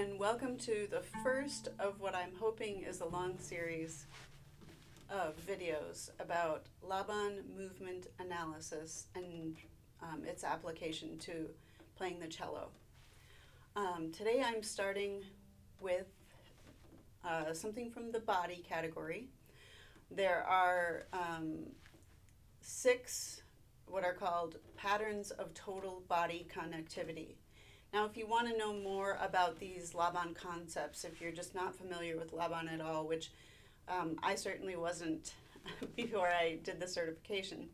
and welcome to the first of what I'm hoping is a long series of videos about Laban movement analysis and its application to playing the cello. Today I'm starting with something from the body category. There are 6 what are called patterns of total body connectivity. Now, if you want to know more about these Laban concepts, if you're just not familiar with Laban at all, which I certainly wasn't before I did the certification,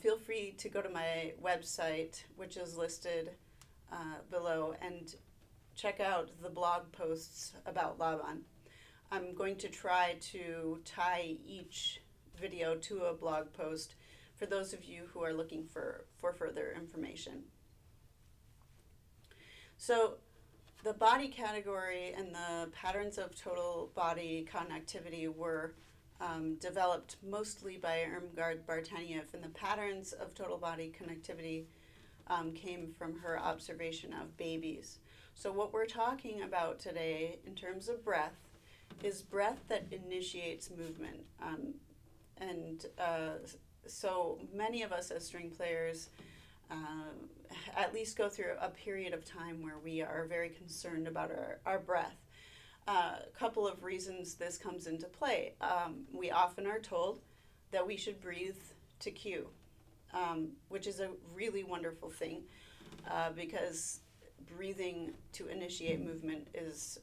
feel free to go to my website, which is listed below, and check out the blog posts about Laban. I'm going to try to tie each video to a blog post for those of you who are looking for further information. So the body category and the patterns of total body connectivity were developed mostly by Irmgard Bartenieff, and the patterns of total body connectivity came from her observation of babies. So what we're talking about today in terms of breath is breath that initiates movement. So many of us as string players at least go through a period of time where we are very concerned about our breath. A couple of reasons this comes into play. We often are told that we should breathe to cue, which is a really wonderful thing because breathing to initiate movement is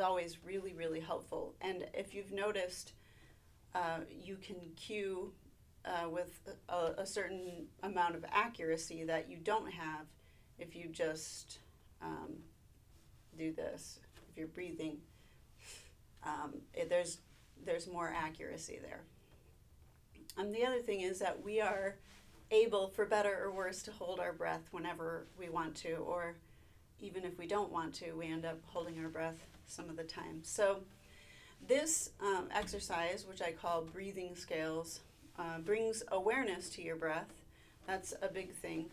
always really, really helpful. And if you've noticed, you can cue with a certain amount of accuracy that you don't have if you just do this. If you're breathing, there's more accuracy there. And the other thing is that we are able, for better or worse, to hold our breath whenever we want to, or even if we don't want to, we end up holding our breath some of the time. So this exercise, which I call breathing scales, brings awareness to your breath. That's a big thing.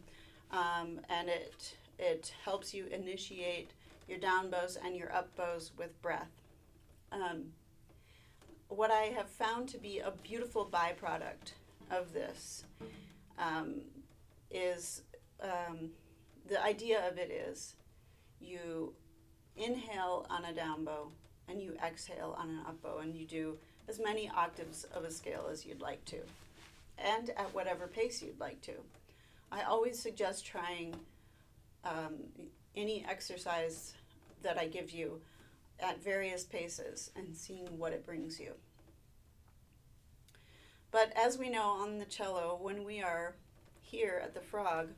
And it helps you initiate your down bows and your up bows with breath. What I have found to be a beautiful byproduct of this is the idea of it is you inhale on a down bow and you exhale on an up bow, and you do as many octaves of a scale as you'd like to, and at whatever pace you'd like to. I always suggest trying any exercise that I give you at various paces and seeing what it brings you. But as we know on the cello, when we are here at the frog,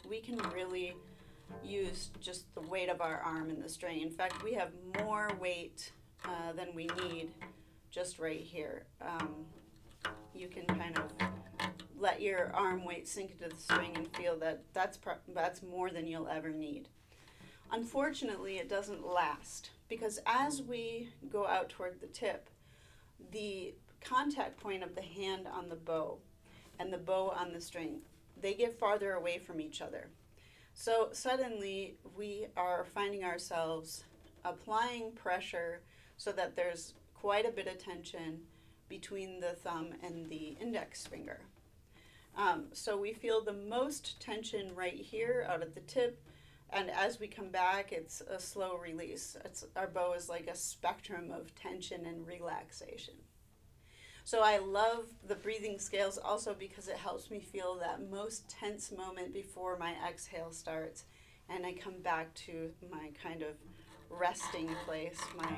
we can really use just the weight of our arm in the string. In fact, we have more weight than we need just right here. You can kind of let your arm weight sink into the string and feel that that's more than you'll ever need. Unfortunately, it doesn't last, because as we go out toward the tip, the contact point of the hand on the bow and the bow on the string, they get farther away from each other. So suddenly we are finding ourselves applying pressure so that there's quite a bit of tension between the thumb and the index finger. So we feel the most tension right here out at the tip, and as we come back, it's a slow release. Our bow is like a spectrum of tension and relaxation. So I love the breathing scales also because it helps me feel that most tense moment before my exhale starts, and I come back to my kind of resting place, my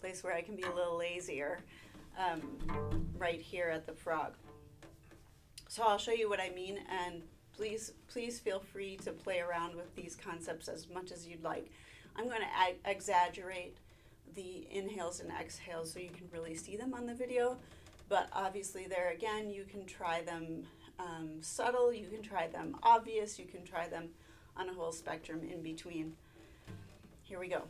place where I can be a little lazier, right here at the frog. So I'll show you what I mean, and please feel free to play around with these concepts as much as you'd like. I'm going to exaggerate the inhales and exhales so you can really see them on the video, but obviously there again you can try them subtle, you can try them obvious, you can try them on a whole spectrum in between. Here we go.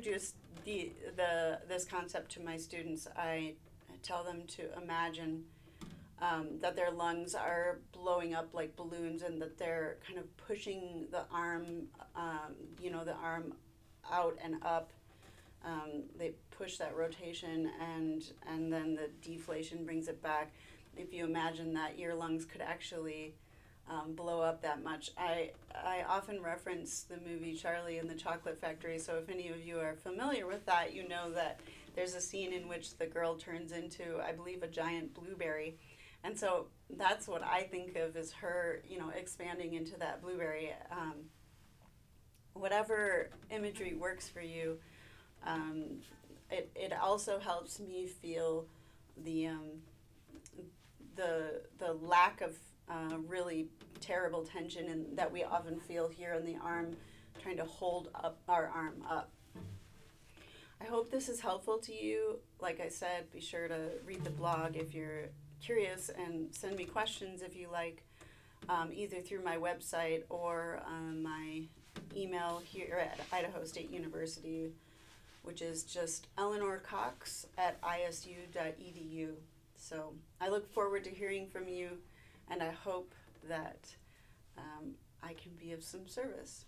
introduce this concept to my students, I tell them to imagine that their lungs are blowing up like balloons, and that they're kind of pushing the arm, the arm out and up. They push that rotation, and then the deflation brings it back. If you imagine that your lungs could actually blow up that much. I often reference the movie Charlie and the Chocolate Factory, so if any of you are familiar with that, you know that there's a scene in which the girl turns into, I believe, a giant blueberry. And so that's what I think of as her, expanding into that blueberry. Whatever imagery works for you, it also helps me feel the lack of really terrible tension that we often feel here in the arm, trying to hold up our arm up. I hope this is helpful to you. Like I said, be sure to read the blog if you're curious, and send me questions if you like, either through my website or my email here at Idaho State University, which is just eleanorcox@isu.edu. So I look forward to hearing from you, and I hope that I can be of some service.